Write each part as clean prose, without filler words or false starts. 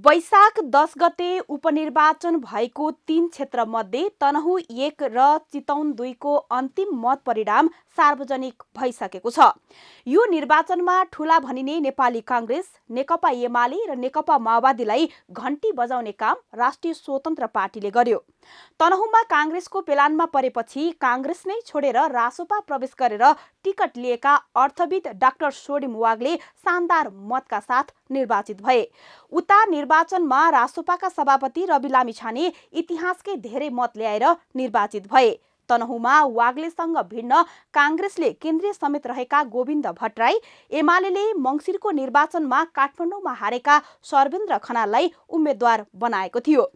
वैशाख 10 गते उपनिर्वाचन भएको 3 क्षेत्रमध्ये तनहुँ 1 र चितवन 2 को अन्तिम मत परिणाम सार्वजनिक भइसकेको छ। यो निर्वाचनमा ठूला भनिने नेपाली कांग्रेस, नेकपा एमाले र नेकपा माओवादीलाई घण्टी बजाउने काम राष्ट्रिय स्वतन्त्र पार्टीले गर्यो। तनहुँमा कांग्रेसको पेलानमा परेपछि कांग्रेस नै छोडेर रासोपा प्रवेश गरेर टिकट लिएका अर्थविद डाक्टर सोडिम वाग्ले शानदार मतका साथ निर्वाचित भए। उता निर्वाचनमा रासोपाका सभापति रवि लामिछाने इतिहासकै धेरै मत ल्याएर निर्वाचित भए। तनहुँमा वाग्लेसँग भिड्न कांग्रेसले केन्द्रीय समेत रहेका गोविन्द भट्टराई, एमालेले मंगिरको निर्वाचनमा काठमाडौँमा हारेका सर्वेन्द्र खनाललाई उम्मेद्वार बनाएको थियो।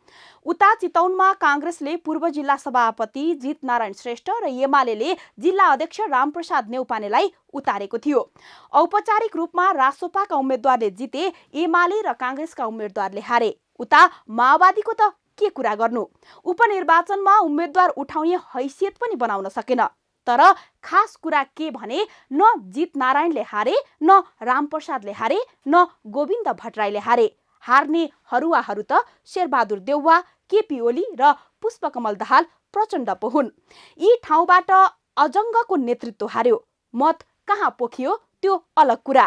उता चितवनमा कांग्रेसले पूर्व जिल्ला सभापति जित नारायण श्रेष्ठ र एमालेले जिल्ला अध्यक्ष रामप्रसाद नेउपानेलाई उतारेको थियो। औपचारिक रूपमा रासोपाका उम्मेद्वारले जिते, एमाले र कांग्रेसका उम्मेद्वारले हारे। उता माओवादीको त के कुरा गर्नु, उपनिर्वाचनमा उम्मेद्वार उठाउने हैसियत पनि बनाउन सकेन। तर खास कुरा के भने न जित नारायणले हारे, न रामप्रसादले हारे, न गोविन्द भट्टराईले हारे। हार्ने हरुवाहरू त शेरबहादुर देउवा, केपी ओली र पुष्पकमल दाहाल प्रचण्ड पो हुन्। यी ठाउँबाट अजङ्गको नेतृत्व हार्यो। मत कहाँ पोखियो त्यो अलग कुरा।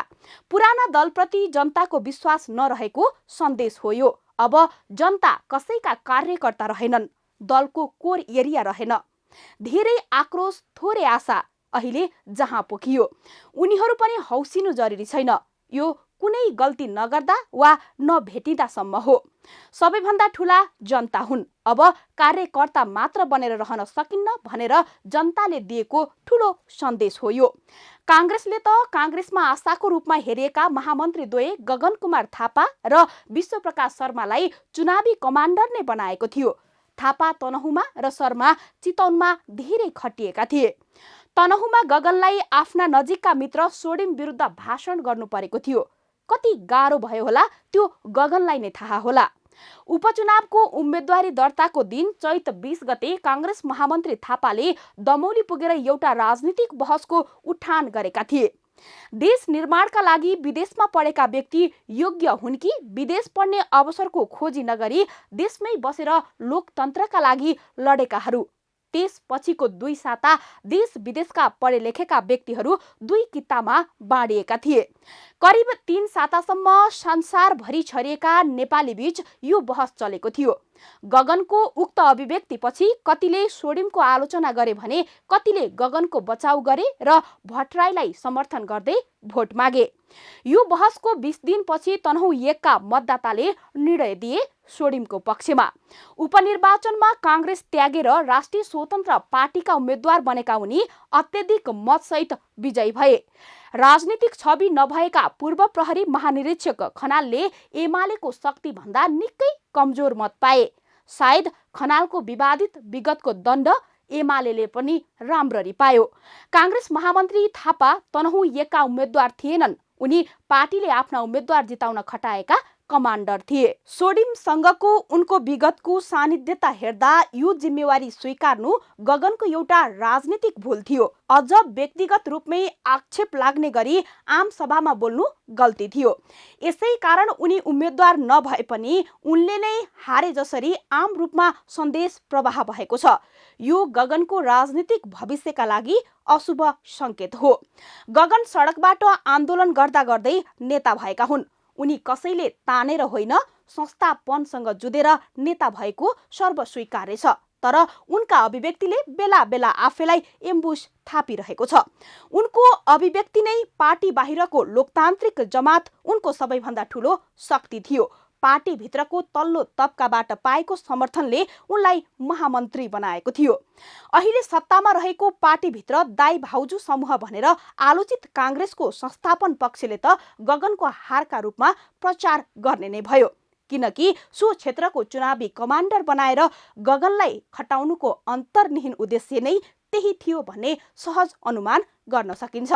पुराना दलप्रति जनताको विश्वास नरहेको सन्देश हो यो। अब जनता कसैका कार्यकर्ता रहेनन्, दलको कोर एरिया रहेन। धेरै आक्रोश, थोरै आशा, अहिले जहाँ पोखियो। उनीहरू पनि हौसिनु जरुरी छैन। यो कुनै गल्ती नगर्दा वा नभेटिँदासम्म हो। सबैभन्दा ठूला जनता हुन्। अब कार्यकर्ता मात्र बनेर रहन सकिन्न भनेर जनताले दिएको ठूलो सन्देश हो यो। कांग्रेसले त कांग्रेसमा आशाको रूपमा हेरिएका महामन्त्री द्वय गगन कुमार थापा र विश्वप्रकाश शर्मालाई चुनावी कमान्डर नै बनाएको थियो। थापा तनहुँमा र शर्मा चितवनमा धेरै खटिएका थिए। तनहुँमा गगनलाई आफ्ना नजिकका मित्र सोडिम विरुद्ध भाषण गर्नु परेको थियो। कति गाह्रो भयो होला त्यो गगनलाई नै थाहा होला। उपचुनावको उम्मेद्वारी दर्ताको दिन चैत 20 गते कांग्रेस महामन्त्री थापाले दमौली पुगेर एउटा राजनीतिक बहसको उठान गरेका थिए। देश निर्माणका लागि विदेशमा पढेका व्यक्ति योग्य हुन् कि विदेश पढ्ने अवसरको खोजी नगरी देशमै बसेर लोकतन्त्रका लागि लडेकाहरू। त्यसपछिको 2 साता देश विदेशका पढे लेखेका व्यक्तिहरू 2 कितामा बाँडिएका थिए। करिब 3 सातासम्म संसारभरि छरिएका नेपाली बीच यो बहस चलेको थियो। गगनको उक्त अभिव्यक्तिपछि कतिले सोडिमको आलोचना गरे भने कतिले गगनको बचाउ गरे र भट्टराईलाई समर्थन गर्दै भोट मागे। यो बहसको 20 दिनपछि तनहुँ 1 का मतदाताले निर्णय दिए सोडिमको पक्षमा। उपनिर्वाचनमा कांग्रेस त्यागेर राष्ट्रिय स्वतन्त्र पार्टीका उम्मेद्वार बनेका उनी अत्यधिक मतसहित विजयी भए। राजनीतिक छवि नभएका पूर्व प्रहरी महानिरीक्षक खनालले एमालेको शक्ति भन्दा निकै कमजोर मत पाए। सायद खनालको विवादित विगतको दण्ड एमालेले पनि राम्ररी पायो। कांग्रेस महामन्त्री थापा तनहुँ 1 का उम्मेद्वार थिएनन्। उनी पार्टीले आफ्ना उम्मेद्वार जिताउन खटाएका कमान्डर थिए। सोडिमसँगको उनको विगतको सानिध्यता हेर्दा यो जिम्मेवारी स्वीकार्नु गगनको एउटा राजनीतिक भूल थियो। अझ व्यक्तिगत रूपमै आक्षेप लाग्ने गरी आम सभामा बोल्नु गल्ती थियो। यसै कारण उनी उम्मेद्वार नभए पनि उनले नै हारे जसरी आम रूपमा सन्देश प्रवाह भएको छ। यो गगनको राजनीतिक भविष्यका लागि अशुभ संकेत हो। गगन सडकबाट आन्दोलन गर्दा गर्दै नेता भएका हुन्। उनी कसैले तानेर होइन, संस्थापनसँग जुधेर नेता भएको सर्वस्वीकार्य छ। तर उनका अभिव्यक्तिले बेला बेला आफैलाई एम्बुस थापिरहेको छ। उनको अभिव्यक्ति नै पार्टी बाहिरको लोकतान्त्रिक जमात उनको सबैभन्दा ठूलो शक्ति थियो। पार्टी भित्रको तल्लो तबकाबाट पाएको समर्थनले उनलाई महामन्त्री बनाएको थियो। अहिले सत्तामा रहेको पार्टीभित्र दाइ भाउजू समूह भनेर आलोचित कांग्रेसको संस्थापन पक्षले त गगनको हारका रूपमा प्रचार गर्ने नै भयो। किनकि सो क्षेत्रको चुनावी कमान्डर बनाएर गगनलाई खटाउनुको अन्तर्निहित उद्देश्य नै त्यही थियो भन्ने सहज अनुमान गर्न सकिन्छ।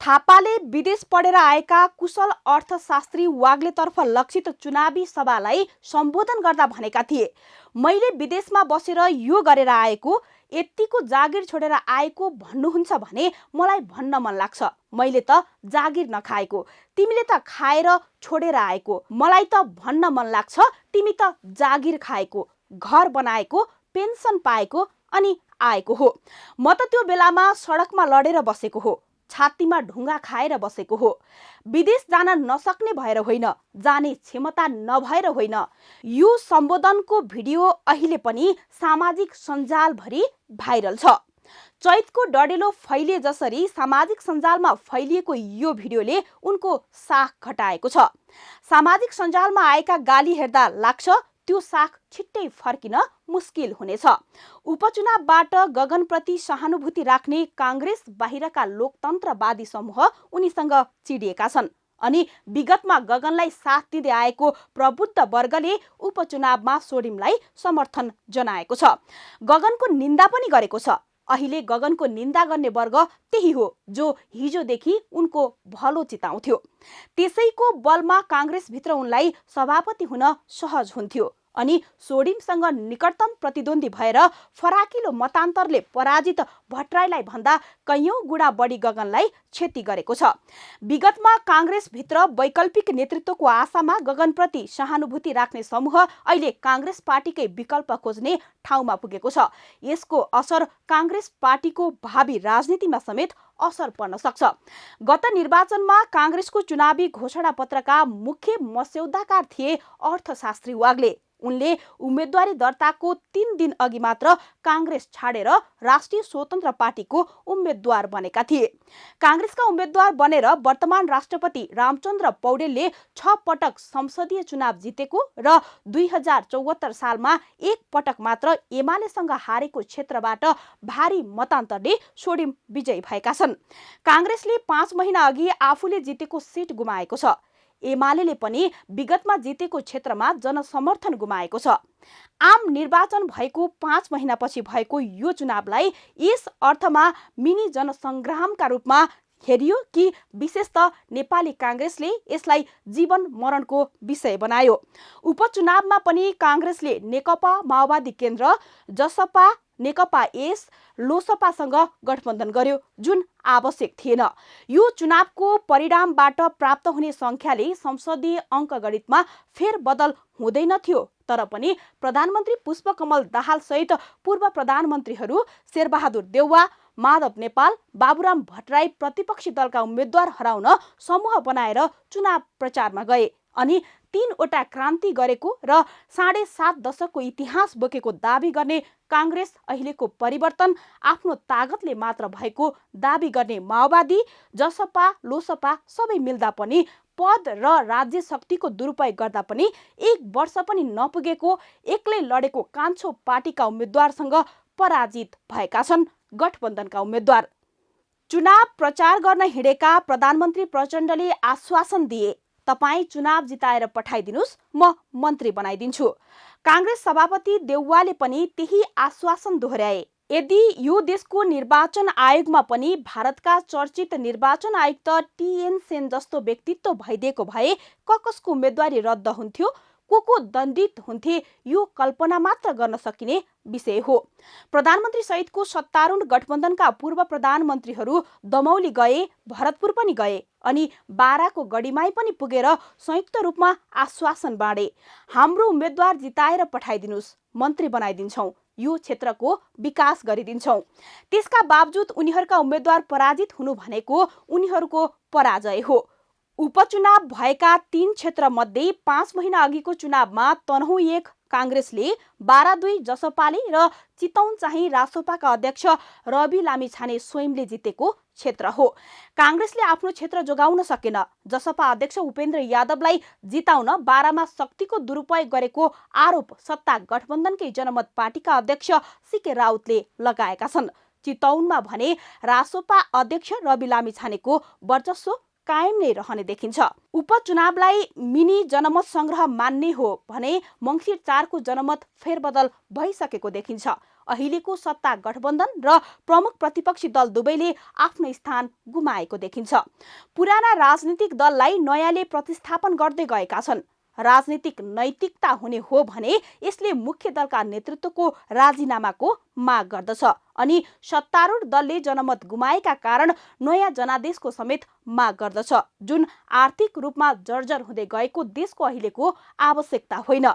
थापाले विदेश पढेर आएका कुशल अर्थशास्त्री वाग्लेतर्फ लक्षित चुनावी सभालाई सम्बोधन गर्दा भनेका थिए, मैले विदेशमा बसेर यो गरेर आएको, यतिको जागिर छोडेर आएको भन्नुहुन्छ भने मलाई भन्न मन लाग्छ, मैले त जागिर नखाएको, तिमीले त खाएर छोडेर आएको, मलाई त भन्न मन लाग्छ तिमी त जागिर खाएको, घर बनाएको, पेन्सन पाएको अनि आएको हो। म त त्यो बेलामा सडकमा लडेर बसेको हो, छातीमा ढुङ्गा खाएर बसेको हो। विदेश जान नसक्ने भएर होइन, जाने क्षमता नभएर होइन। यो सम्बोधनको भिडियो अहिले पनि सामाजिक सञ्जालभरि भाइरल छ। चैतको डडेलो फैलिए जसरी सामाजिक सञ्जालमा फैलिएको यो भिडियोले उनको साख घटाएको छ। सामाजिक सञ्जालमा आएका गाली हेर्दा लाग्छ त्यो साख छिट्टै फर्किन मुस्किल हुनेछ। उपचुनावबाट गगनप्रति सहानुभूति राख्ने काङ्ग्रेस बाहिरका लोकतन्त्रवादी समूह उनीसँग चिडिएका छन् अनि विगतमा गगनलाई साथ दिँदै आएको प्रबुद्ध वर्गले उपचुनावमा सोडिमलाई समर्थन जनाएको छ। गगनको निन्दा पनि गरेको छ। अहिले गगनको निन्दा गर्ने वर्ग त्यही हो जो हिजोदेखि उनको भलो चिताउँथ्यो। त्यसैको बलमा काङ्ग्रेसभित्र उनलाई सभापति हुन सहज हुन्थ्यो अनि सोडिमसँग निकटतम प्रतिद्वन्दी भएर फराकिलो मतान्तरले पराजित भट्टराईलाई भन्दा कैयौं गुणा बढी गगनलाई क्षति गरेको छ। विगतमा काङ्ग्रेसभित्र वैकल्पिक नेतृत्वको आशामा गगनप्रति सहानुभूति राख्ने समूह अहिले काङ्ग्रेस पार्टीकै विकल्प खोज्ने ठाउँमा पुगेको छ। यसको असर काङ्ग्रेस पार्टीको भावी राजनीतिमा समेत असर पर्न सक्छ। गत निर्वाचनमा काङ्ग्रेसको चुनावी घोषणा पत्रका मुख्य मस्यौदाकार थिए अर्थशास्त्री वाग्ले। उनले उम्मेदवारी दर्ताको 3 दिन अघि मात्र काङ्ग्रेस छाडेर राष्ट्रिय स्वतन्त्र पार्टीको उम्मेद्वार बनेका थिए। काङ्ग्रेसका उम्मेद्वार बनेर वर्तमान राष्ट्रपति रामचन्द्र पौडेलले 6 पटक संसदीय चुनाव जितेको र 2074 सालमा 1 पटक मात्र एमालेसँग हारेको क्षेत्रबाट भारी मतान्तरले सोडिम विजयी भएका छन्। काङ्ग्रेसले 5 महिना अघि आफूले जितेको सिट गुमाएको छ। एमालेले पनि विगतमा जितेको क्षेत्रमा जनसमर्थन गुमाएको छ। आम निर्वाचन भएको 5 महिनापछि भएको यो चुनावलाई यस अर्थमा मिनी जनसङ्ग्रामका रूपमा हेरियो कि विशेष त नेपाली काङ्ग्रेसले यसलाई जीवन मरणको विषय बनायो। उपचुनावमा पनि काङ्ग्रेसले नेकपा माओवादी केन्द्र, जसपा, नेकपा एस, लोसपासँग गठबन्धन गर्यो, जुन आवश्यक थिएन। यो चुनावको परिणामबाट प्राप्त हुने संख्याले संसदीय अङ्कगणितमा फेरबदल हुँदैनथ्यो, तर पनि प्रधानमन्त्री पुष्पकमल दाहाल सहित पूर्व प्रधानमन्त्रीहरू शेरबहादुर देउवा, माधव नेपाल, बाबुराम भट्टराई प्रतिपक्षी दलका उम्मेद्वार हराउन समूह बनाएर चुनाव प्रचारमा गए अनि 3वटा क्रान्ति गरेको र 7.5 दशकको इतिहास बोकेको दाबी गर्ने काङ्ग्रेस अहिलेको परिवर्तन आफ्नो तागतले मात्र भएको दाबी गर्ने माओवादी, जसपा, लोसपा सबै मिल्दा पनि पद र राज्य शक्तिको दुरुपयोग गर्दा पनि 1 वर्ष पनि नपुगेको एक्लै लडेको कान्छो पार्टीका उम्मेद्वारसँग पराजित भएका छन् गठबन्धनका उम्मेद्वार। चुनाव प्रचार गर्न हिँडेका प्रधानमन्त्री प्रचण्डले आश्वासन दिए, तपाईँ चुनाव जिताएर पठाइदिनुस्, म मन्त्री बनाइदिन्छु। काङ्ग्रेस सभापति देउवाले पनि त्यही आश्वासन दोहोर्याए। यदि यो देशको निर्वाचन आयोगमा पनि भारतका चर्चित निर्वाचन आयुक्त टी.एन. सेन जस्तो व्यक्तित्व भइदिएको भए कसको उम्मेदवारी रद्द हुन्थ्यो, को दण्डित हुन्थे, यो कल्पना मात्र गर्न सकिने विषय हो। प्रधानमन्त्री सहितको सत्तारूढ गठबन्धनका पूर्व प्रधानमन्त्रीहरू दमौली गए, भरतपुर पनि गए अनि बाराको गढीमाई पनि पुगेर संयुक्त रूपमा आश्वासन बाँडे, हाम्रो उम्मेद्वार जिताएर पठाइदिनुस्, मन्त्री बनाइदिन्छौँ, यो क्षेत्रको विकास गरिदिन्छौँ। त्यसका बावजुद उनीहरूका उम्मेद्वार पराजित हुनु भनेको उनीहरूको पराजय हो। उपचुनाव भएका 3 क्षेत्रमध्ये 5 महिना अघिको चुनावमा तनहुँ 1 काङ्ग्रेसले, बारा-2 जसपाले र चितौन चाहिँ रासोपाका अध्यक्ष रवि लामिछाने स्वयंले जितेको क्षेत्र हो। काङ्ग्रेसले आफ्नो क्षेत्र जोगाउन सकेन। जसपा अध्यक्ष उपेन्द्र यादवलाई जिताउन बारामा शक्तिको दुरुपयोग गरेको आरोप सत्ता गठबन्धनकै जनमत पार्टीका अध्यक्ष सीके राउतले लगाएका छन्। चितौनमा भने रासोपा अध्यक्ष रवि लामिछानेको वर्चस्व कायम नै रहने देखिन्छ। उपचुनावलाई मिनी जनमत संग्रह मान्ने हो भने मङ्सिर 4 को जनमत फेरबदल भइसकेको देखिन्छ। अहिलेको सत्ता गठबन्धन र प्रमुख प्रतिपक्षी दल दुवैले आफ्नो स्थान गुमाएको देखिन्छ। पुराना राजनीतिक दललाई नयाँले प्रतिस्थापन गर्दै गएका छन्। राजनीतिक नैतिकता हुने हो भने यसले मुख्य दलका नेतृत्वको राजीनामाको माग गर्दछ अनि सत्तारूढ दलले जनमत गुमाएका कारण नयाँ जनादेशको समेत माग गर्दछ, जुन आर्थिक रूपमा जर्जर हुँदै गएको देशको अहिलेको आवश्यकता होइन।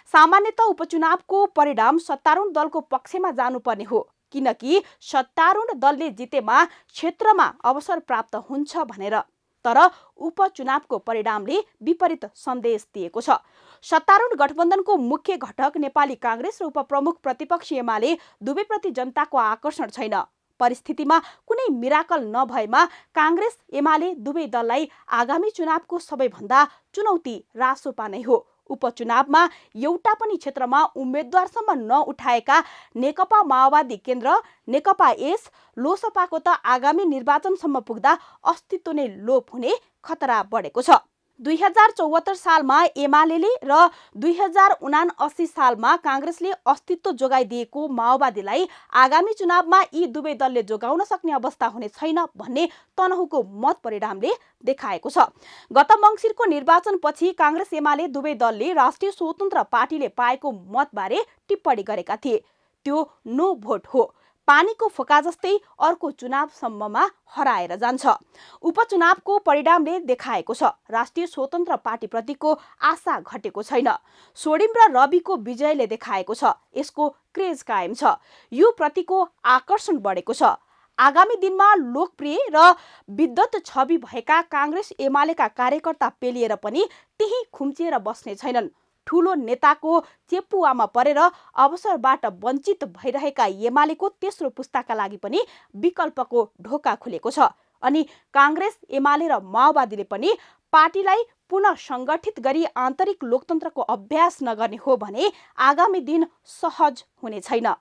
सामान्यतः उपचुनावको परिणाम सत्तारूढ दलको पक्षमा जानुपर्ने हो, किनकि सत्तारूढ दलले जितेमा क्षेत्रमा अवसर प्राप्त हुन्छ भनेर। तर उपचुनावको परिणामले विपरीत सन्देश दिएको छ। सत्तारूढ गठबन्धनको मुख्य घटक नेपाली कांग्रेस र उपप्रमुख प्रतिपक्षी एमाले दुवैप्रति जनताको आकर्षण छैन। परिस्थितिमा कुनै मिराकल नभएमा कांग्रेस एमाले दुवै दललाई आगामी चुनावको सबैभन्दा चुनौती रासोपा नै हो। उपचुनावमा एउटा पनि क्षेत्रमा उम्मेद्वारसम्म नउठाएका नेकपा माओवादी केन्द्र, नेकपा एस, लोसपाको त आगामी निर्वाचनसम्म पुग्दा अस्तित्व नै लोप हुने खतरा बढेको छ। 2074 सालमा एमाले र 2079 सालमा कांग्रेसले अस्तित्व जोगाइदिएको माओवादीलाई आगामी चुनावमा यी दुवै दलले जोगाउन सक्ने अवस्था हुने छैन भन्ने तनहुको मत परिणामले देखाएको छ। गत मङ्सिरको निर्वाचनपछि कांग्रेस एमाले दुवै दलले राष्ट्रिय स्वतन्त्र पार्टीले पाएको मतबारे टिप्पणी गरेका थिए। त्यो नो भोट हो, पानीको फोका जस्तै अर्को चुनावसम्ममा हराएर जान्छ। उपचुनावको परिणामले देखाएको छ राष्ट्रिय स्वतन्त्र पार्टीप्रतिको आशा घटेको छैन। सोडिम र रविको विजयले देखाएको छ यसको क्रेज कायम छ, यो प्रतिको आकर्षण बढेको छ। आगामी दिनमा लोकप्रिय र विद्वत छवि भएका कांग्रेस एमालेका कार्यकर्ता पेलिएर पनि त्यही खुम्चिएर बस्ने छैनन्। ठूलो नेताको चेपुवामा परेर अवसरबाट वञ्चित भइरहेका एमालेको तेस्रो पुस्ताका लागि पनि विकल्पको ढोका खुलेको छ अनि कांग्रेस एमाले र माओवादीले पनि पार्टीलाई पुनः संगठित गरी आन्तरिक लोकतन्त्रको अभ्यास नगर्ने हो भने आगामी दिन सहज हुने छैन।